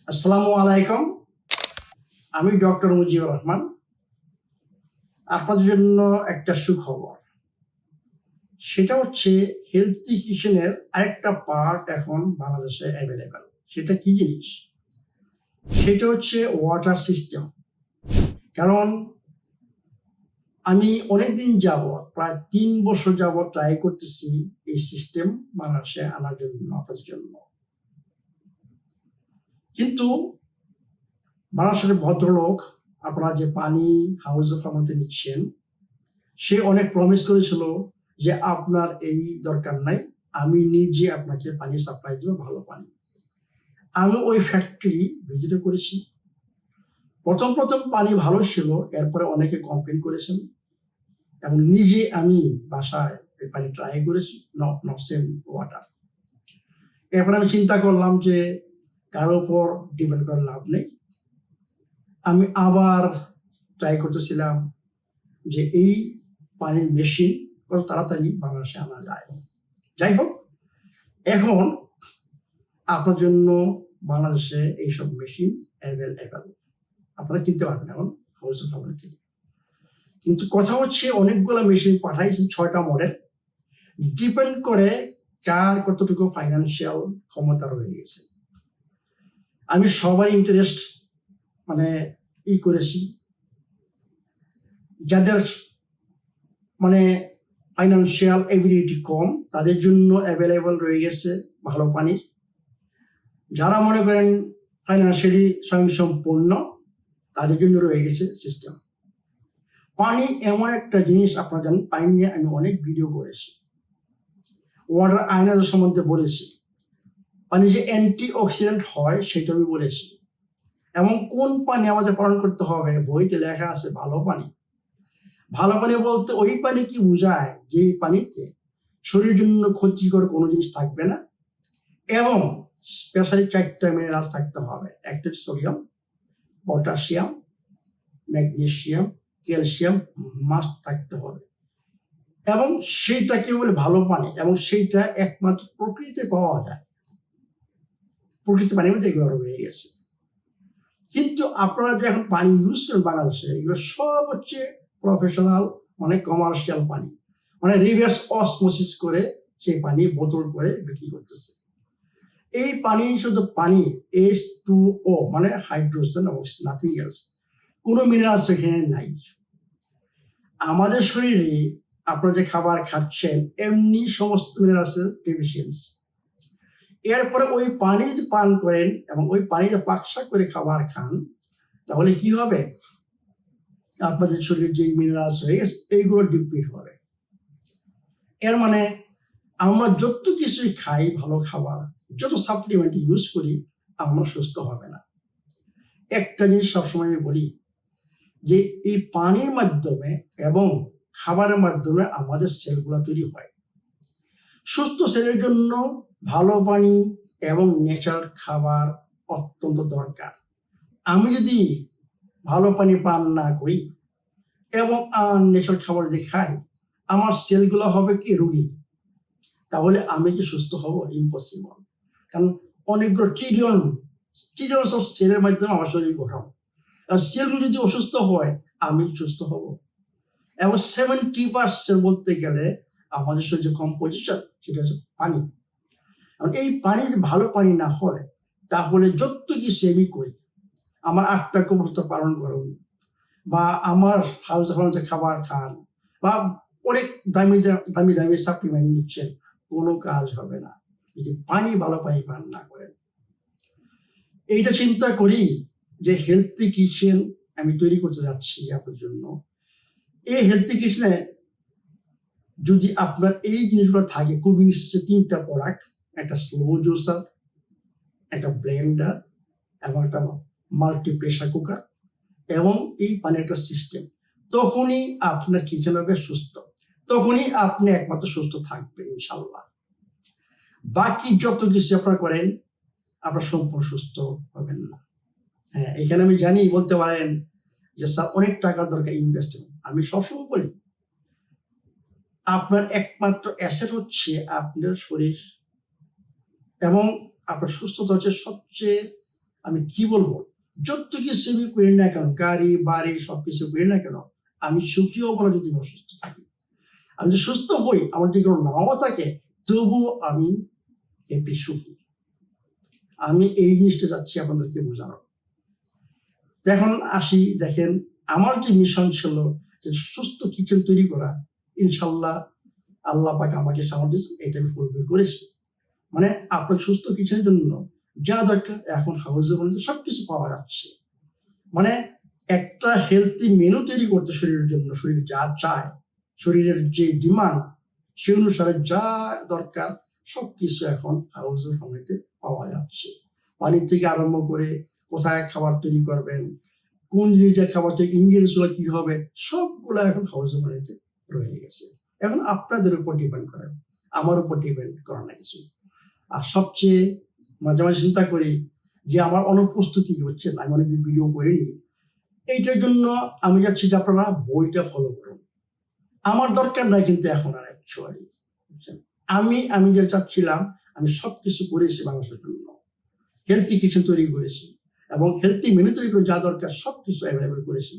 আসসালামু আলাইকুম। আমি ডক্টর মুজিবুর রহমান। আপনাদের জন্য একটা সুখবর। সেটা হচ্ছে হেলথি কিচেনের আরেকটা পার্ট এখন বাংলাদেশে অ্যাভেলেবেল। সেটা কি জিনিস? সেটা হচ্ছে ওয়াটার সিস্টেম। কারণ আমি অনেকদিন যাবৎ, প্রায় ৩ বছর যাবৎ ট্রাই করতেছি এই সিস্টেম বাংলাদেশে আনার জন্য, আপনাদের জন্য। কিন্তু বাংলাদেশের ভদ্রলোক, আপনারা যে পানি হাউস অফ আমাদের নিচ্ছেন, সে অনেক প্রমিস করেছিল যে আপনার এই দরকার নাই, আমি নিজে আপনাকে পানি সাপ্লাই দেবো, ভালো পানি। আমি ওই ফ্যাক্টরি ভিজিট করেছি। প্রথম পানি ভালো ছিল, এরপরে অনেকে কমপ্লেন করেছেন এবং নিজে আমি বাসায় এই পানি ট্রাই করেছি, নট সেম ওয়াটার। এরপরে আমি চিন্তা করলাম যে কারোর উপর ডিপেন্ড করার লাভ নেই। আমি আবার ট্রাই করতেছিলাম যে এই পানির মেশিন কত তাড়াতাড়ি বাংলাদেশে আনা যায়। যাই হোক, এখন আপনার জন্য বাংলাদেশে এইসব মেশিন অ্যাভেলেবেল, আপনারা কিনতে পারবেন এখন হাউস অফ ফার্মার থেকে। কিন্তু কথা হচ্ছে অনেকগুলো মেশিন পাঠাইছি, 6টা মডেল। ডিপেন্ড করে কার কতটুকু ফাইন্যান্সিয়াল ক্ষমতা রয়ে গেছে। আমি সবার ইন্টারেস্ট করেছি, যাদের ফাইন্যান্সিয়াল এবিলিটি কম তাদের জন্য অ্যাভেলেবল রয়ে গেছে ভালো পানির। যারা মনে করেন ফাইন্যান্সিয়ালি স্বয়ংসম্পূর্ণ তাদের জন্য রয়ে গেছে সিস্টেম। পানি এমন একটা জিনিস, আপনারা জানেন, পানি নিয়ে আমি অনেক ভিডিও করেছি, ওয়াটার আয়নাদের সম্বন্ধে বলেছি, পানি যে অ্যান্টি অক্সিডেন্ট হয় সেটা আমি বলেছি, এবং কোন পানি আমাদের পালন করতে হবে বইতে লেখা আছে ভালো পানি। ভালো পানি বলতে ওই পানি কি বোঝায় যে পানিতে শরীরের জন্য ক্ষতিকর কোনো জিনিস থাকবে না, এবং স্পেশালি 4টা মিনারেলস থাকতে হবে। একটা sodium, potassium, magnesium, calcium must থাকতে হবে, এবং সেইটাকে বলে ভালো পানি, এবং সেইটা একমাত্র প্রকৃতিতে পাওয়া যায়। প্রকৃতি পানির মধ্যে এগুলো রয়ে গেছে। কিন্তু আপনারা যে এখন পানি ইউজ করেন বাংলাদেশে, এগুলো সব হচ্ছে প্রফেশনাল, কমার্শিয়াল পানি, রিভার্স অসমোসিস করে সেই পানি বোতল করে বিক্রি করতেছে। এই পানি শুধু পানি, H2O হাইড্রোজেন এবং নাথিং এলস, কোনো মিনারেলস এখানে নাই। আমাদের শরীরে আপনারা যে খাবার খাচ্ছেন এমনি সমস্ত মিনারেলসের ডেফিসিয়েন্সি। এরপরে ওই পানি যদি পান করেন এবং ওই পানি যে পাকশাক করে খাবার খান, তাহলে কি হবে? আপনাদের শরীরে যে মিনারেলস হয়ে গেছে এইগুলো ডিপ্লিট হবে। এর মানে আমরা যত কিছুই খাই, ভালো খাবার, যত সাপ্লিমেন্ট ইউজ করি, আমরা সুস্থ হবে না। একটা জিনিস সবসময় আমি বলি যে এই পানির মাধ্যমে এবং খাবারের মাধ্যমে আমাদের সেলগুলো তৈরি হয়। সুস্থ সেলের জন্য ভালো পানি এবং ন্যাচারাল খাবার অত্যন্ত দরকার। আমি যদি ভালো পানি পান না করি এবং ন্যাচারাল খাবার যদি খাই, আমার সেলগুলো হবে কি রোগী। তাহলে আমি কি সুস্থ হব? ইম্পসিবল। কারণ অনেকগুলো ট্রিলিয়নস অফ সেলের মাধ্যমে আমার শরীর গঠন। সেলগুলো যদি অসুস্থ হয়, আমি সুস্থ হব। এবং 70% বলতে গেলে আমাদের শরীরে যে কম্পোজিশন, সেটা হচ্ছে পানি। এই পানি যদি ভালো পানি না হয়, তাহলে যত কিছু আমি করি, আমার 8টা কর্মসূচি পালন করুন, বা আমার হাউস যে খাবার খান, বা অনেক দামি দামি দামি সাপ্লিমেন্ট নিচ্ছেন, কোনো কাজ হবে না যদি পানি ভালো পানি পান না করেন। এইটা চিন্তা করি যে হেলথি কিচেন আমি তৈরি করতে যাচ্ছি আপনার জন্য। এই হেলথি কিচেনে যদি আপনার এই জিনিসগুলো থাকে, খুবই নিশ্চয় 3টা প্রোডাক্ট, একটা স্লো জুসার, একটা ব্লেন্ডার এবং একটা মাল্টি প্রেসার কুকার, এবং এই পানির একটা সিস্টেম, তখনই আপনার কিচেন হবে সুস্থ, তখনই আপনি একমাত্র সুস্থ থাকবেন ইনশাল্লাহ। বাকি যত কিছু আপনারা করেন, আপনার সম্পূর্ণ সুস্থ হবেন না। হ্যাঁ, এখানে আমি জানি বলতে পারেন যে স্যার অনেক টাকার দরকার ইনভেস্টমেন্ট। আমি সবসময় বলি, আপনার একমাত্র অ্যাসেট হচ্ছে আপনার শরীর, এবং আপনার সুস্থতা হচ্ছে সবচেয়ে আমি কি বলবো, যত কিছু আমি করি না কেন, গাড়ি বাড়ি সবকিছু করি না কেন, আমি সুখী হবো না যদি আমি অসুস্থ থাকি। আমি যদি সুস্থ হই, আমার যদি কোনো নাও থাকে, তবুও আমি হ্যাপি, সুখী। আমি এই জিনিসটা চাচ্ছি আপনাদেরকে বোঝানোর। এখন আসি, দেখেন আমার যে মিশন ছিল যে সুস্থ কিচেন তৈরি করা, ইনশাল্লাহ আল্লাহ পাক আমাকে সামর্থ্য দিয়েছে, এটা আমি ফুলফিল করেছি। মানে আপনার সুস্থ কিচেনের জন্য যা দরকার এখন হাউসের মধ্যে সবকিছু পাওয়া যাচ্ছে। মানে একটা হেলথি মেনু তৈরি করতে শরীরের জন্য, শরীর যা চায়, শরীরের যে ডিমান্ড, সে অনুসারে যা দরকার সবকিছু এখন হাউসের মধ্যে পাওয়া যাচ্ছে। পানি থেকে আরম্ভ করে কোথায় খাবার তৈরি করবেন, কোন জিনিসটা খাবার থেকে ইনগ্রিডিয়েন্টস গুলো কি হবে, সবগুলো এখন হাউসের মধ্যে রয়ে গেছে। এখন আপনাদের উপর ডিপেন্ড করে, আমার উপর ডিপেন্ড করে না কিছু। আর সবচেয়ে মাঝে মাঝে চিন্তা করি যে আমার অনুপস্থিতি হচ্ছে, আমি অনেকদিন ভিডিও করিনি, এইটার জন্য আমি যাচ্ছি যে আপনারা বইটা ফলো করুন। আমার দরকার নাই কিন্তু এখন আর অ্যাকচুয়ালি, আমি যেটা চাচ্ছিলাম, আমি সবকিছু করেছি বাংলাদেশের জন্য, হেলথি কিচেন তৈরি করেছি এবং হেলথি মেনু তৈরি করে যা দরকার সবকিছু অ্যাভেলেবেল করেছি,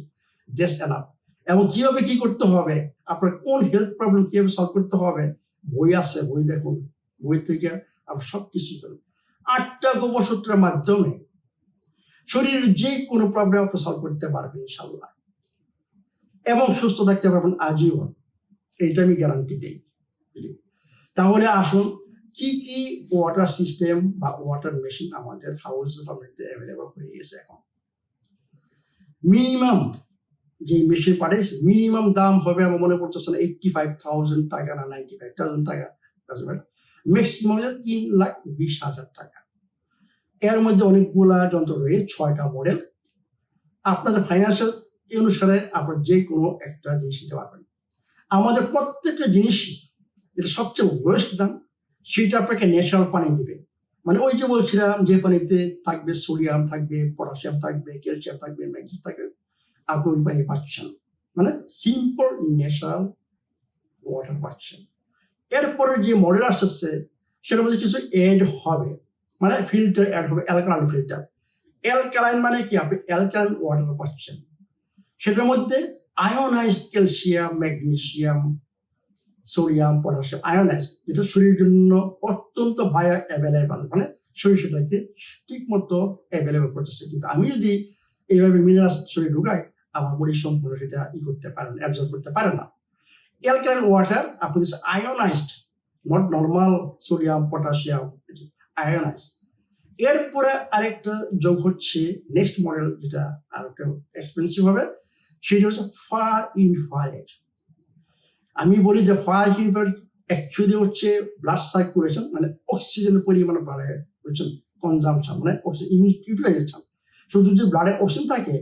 জাস্ট এনাফ। এবং কিভাবে কি করতে হবে, আপনার কোন হেলথ প্রবলেম কিভাবে সলভ করতে হবে, বই আছে, বই দেখুন, বই থেকে আপনি সবকিছু করুন। 8টা গোবর সূত্রের মাধ্যমে শরীরের যে কোনো প্রবলেম আপনি সলভ করতে পারবেন ইনশাল্লাহ, এবং সুস্থ থাকতে পারবেন আজীবন, এইটা আমি গ্যারান্টি দিই। তাহলে আসুন, কি কি ওয়াটার সিস্টেম বা ওয়াটার মেশিন আমাদের হাউসের মধ্যে অ্যাভেলেবল হয়ে গেছে এখন। মিনিমাম যে মেশিন পাঠিয়েছে, মিনিমাম দাম হবে আমার মনে পড়তেছে না 85,000 টাকা না 95,000 টাকা, ম্যাক্সিমাম 3,20,000 টাকা। এর মধ্যে অনেকগুলা যন্ত্র রয়েছে, 6টা মডেল। আপনাদের ফাইন্যান্সিয়াল অনুসারে আপনার যে কোনো একটা জিনিস নিতে পারবেন। আমাদের প্রত্যেকটা জিনিসই যেটা সবচেয়ে ওয়েস্ট দাম, সেটা আপনাকে ন্যাচারাল পানি দিবে। মানে ওই যে বলছিলাম, যে পানিতে থাকবে সোডিয়াম থাকবে, পটাশিয়াম থাকবে, ক্যালসিয়াম থাকবে, ম্যাগনেসিয়াম থাকবে, আপনি ওই পানি পাচ্ছেন, মানে সিম্পল ন্যাচারাল ওয়াটার পাচ্ছেন। এরপরে যে মডেল আসছে সেটার মধ্যে কিছু অ্যাড হবে, মানে ফিল্টার অ্যাড হবে, অ্যালকালাইন ফিল্টার। অ্যালকালাইন মানে কি, আপনি অ্যালকালাইন ওয়াটার পাচ্ছেন। সেটার মধ্যে ionized calcium, magnesium, sodium, potassium ionize, যেটা শরীরের জন্য অত্যন্ত বায়ো অ্যাভেলেবল, মানে শরীর সেটাকে ঠিক মতো অ্যাভেলেবল করতেছে। কিন্তু আমি যদি এইভাবে মিনারেলস শরীরে ঢুকাই, আমার বডি সম্পূর্ণ সেটা করতে পারে না, অ্যাবজর্ব করতে পারে না। অ্যালকালাইন ওয়াটার আপনি ionized, not normal sodium potassium, ionized. এরপরে আরেকটা যোগ হচ্ছে নেক্সট মডেল, যেটা আর একটা এক্সপেন্সিভ হবে, সেটা হচ্ছে ফার ইনফ্রারেড। আমি বলি যে ফার ইনফ্রারেড অ্যাকচুয়ালি হচ্ছে ব্লাড সার্কুলেশন, মানে অক্সিজেনের পরিমাণ বাড়ে, বুঝছেন, কনজাম্পশন মানে ইউটিলাইজেশন। শুধু যদি ব্লাডে অক্সিজেন থাকে,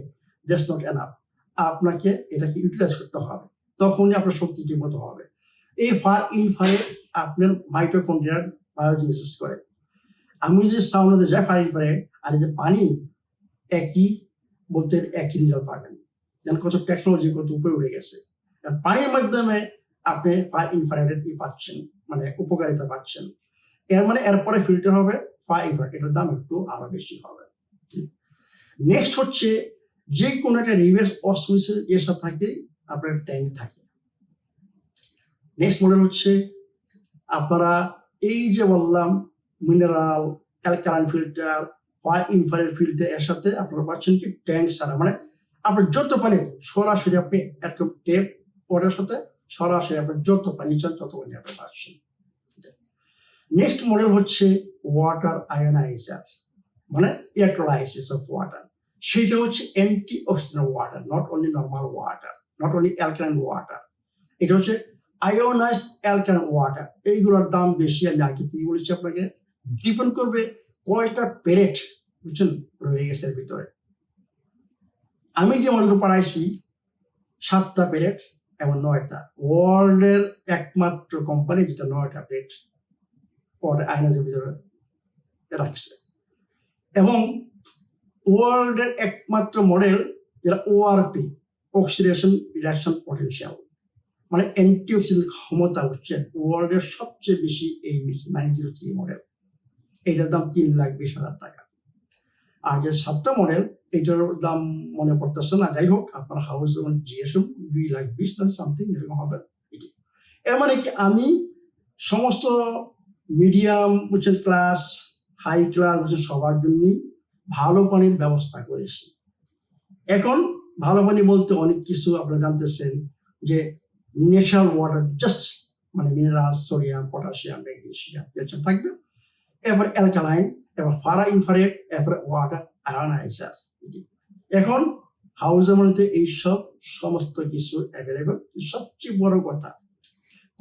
দ্যাটস নট এনাফ, আপনাকে এটাকে ইউটিলাইজ করতে হবে, তখনই আপনার শক্তি ঠিক মতো হবে। এই ফার ইনফ্রারেড আপনার মাইটোকন্ড্রিয়ার বায়োজেনেসিস করে। আমি যদি সাউন্ডে যাই ফার ইনফ্রারেড আর এই যে পানি, একই বলতে একই রেজাল্ট পাবেন, যেন কত টেকনোলজি কত উপরে উঠে গেছে। পানির মাধ্যমে আপনি ফার ইনফ্রারেড পাচ্ছেন, মানে উপকারিতা পাচ্ছেন। এর মানে এরপরে ফিল্টার হবে ফার ইনফ্রারেড, এটার দাম একটু আরো বেশি হবে। নেক্সট হচ্ছে যে কোনো একটা রিভার্স অসমোসিস এর সাথে থাকে আপনার ট্যাঙ্ক থাকে। নেক্সট মডেল হচ্ছে আপনারা এই যে বললাম mineral, alkaline filter, far infrared filter, এর সাথে আপনারা পাচ্ছেন কি ট্যাঙ্ক ছাড়া, মানে আপনার যত পানি সরাসরি আপনি একদম টেপ ওয়াটার সাথে সরাসরি আপনার যত পানি চান তত পানি আপনি পাচ্ছেন। নেক্সট মডেল হচ্ছে ওয়াটার আয়োনাইজার, মানে ইলেকট্রোলাইসিস অফ ওয়াটার। সেটা হচ্ছে anti oxidant water, not only normal water, not only alkaline water, এটা হচ্ছে আয়োনাইজড অ্যালকালাইন ওয়াটার। এইগুলোর দাম বেশি, আমি আগে থেকে বলেছি আপনাকে, ডিপেন্ড করবে কয়টা প্যারেট, বুঝছেন, রয়ে গেছে এর ভিতরে। আমি যে মডেল পড়াইছি 7টা প্যারেট এবং 9টা, ওয়ার্ল্ডের একমাত্র কোম্পানি যেটা 9টা প্যারেট ওয়াটার আয়োনাইজারের ভিতরে রাখছে, এবং ওয়ার্ল্ডের একমাত্র মডেল যেটা ওআরপি, অক্সিডেশন রিডাকশন পটেনশিয়াল, মানে অ্যান্টিঅক্সিডেন্ট ক্ষমতা হচ্ছে ওয়ার্ল্ডের সবচেয়ে বেশি এই 903 মডেল। এটার দাম 3,20,000 টাকা। আর যে 7টা মডেল এটার দাম মনে পড়তেছে না, যাই হোক আপনার হাউস জিএসএম 2,20,000 না সামথিং এরকম হবে। এর মানে কি আমি সমস্ত মিডিয়াম বুঝছেন ক্লাস হাই ক্লাস বুঝছেন সবার জন্যই ভালো পানির ব্যবস্থা করেছি। এখন ভালো পানি বলতে অনেক কিছু আপনারা জানতেছেন যে ন্যাচারাল ওয়াটার জাস্ট মানে minerals, sodium, potassium, magnesium, calcium থাকবে, এরপর অ্যালকালাইন, এরপর ফারা ইনফ্রারেড, এরপর ওয়াটার আয়োনাইজার। এখন হাউসের মধ্যে এইসব সমস্ত কিছু অ্যাভেলেবল। সবচেয়ে বড় কথা,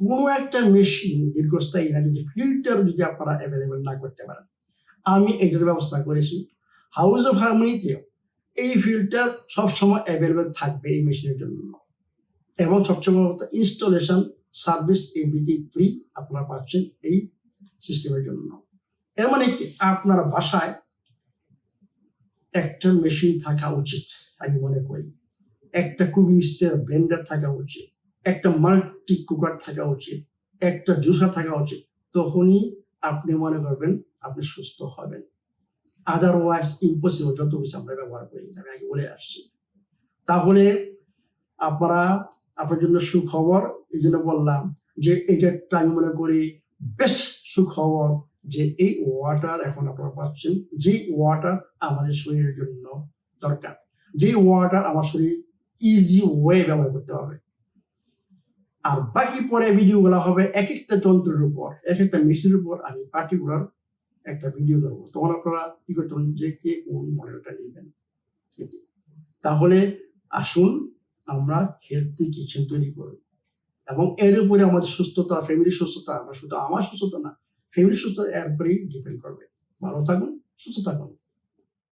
কোনো একটা মেশিন দীর্ঘস্থায়ী না যদি ফিল্টার যদি আপনারা অ্যাভেলেবল না করতে পারেন, আমি এটার ব্যবস্থা করেছি। হাউস অফ হারমোনিতে এই ফিল্টার সবসময় অ্যাভেলেবল থাকবে এই মেশিনের জন্য, এবং সবচেয়ে বড় কথা ইনস্টলেশন সার্ভিস এভরিথিং ফ্রি আপনারা পাচ্ছেন এই সিস্টেমের জন্য। এর মানে কি আপনার বাসায় একটা মেশিন থাকা উচিত, আমি মনে করি একটা কুকিং ব্লেন্ডার থাকা উচিত, একটা মাল্টি কুকার থাকা উচিত, একটা জুসার থাকা উচিত। তখনই আপনি মনে করবেন আপনি সুস্থ হবেন, আদারওয়াইজ ইম্পসিবল। যত কিছু আমরা ব্যবহার করি আমি আগে বলে আসছি। তাহলে আপনার জন্য সুখবর, এই জন্য বললাম যে এইটা আমি মনে করি বেস্ট সুখবর যে এই ওয়াটার এখন আপনারা পাচ্ছেন, যে ওয়াটার আমাদের শরীরের জন্য দরকার, যে ওয়াটার আমার শরীর ইজি ওয়ে ব্যবহার করতে হবে। আর বাকি পরে ভিডিওগুলো হবে এক একটা যন্ত্রের উপর, এক একটা মেশিনের উপর আমি পার্টিকুলার একটা ভিডিও করবো, তখন আপনারা কি করতে পারেন যে কে কোন মডেলটা নেবেন। তাহলে আসুন আমরা হেলথি কিচেন তৈরি করব, এবং এর উপরে আমাদের সুস্থতা, ফ্যামিলির সুস্থতা, শুধু আমার সুস্থতা না, ফ্যামিলির সুস্থতা এর উপরেই ডিপেন্ড করবে। ভালো থাকুন, সুস্থ থাকুন।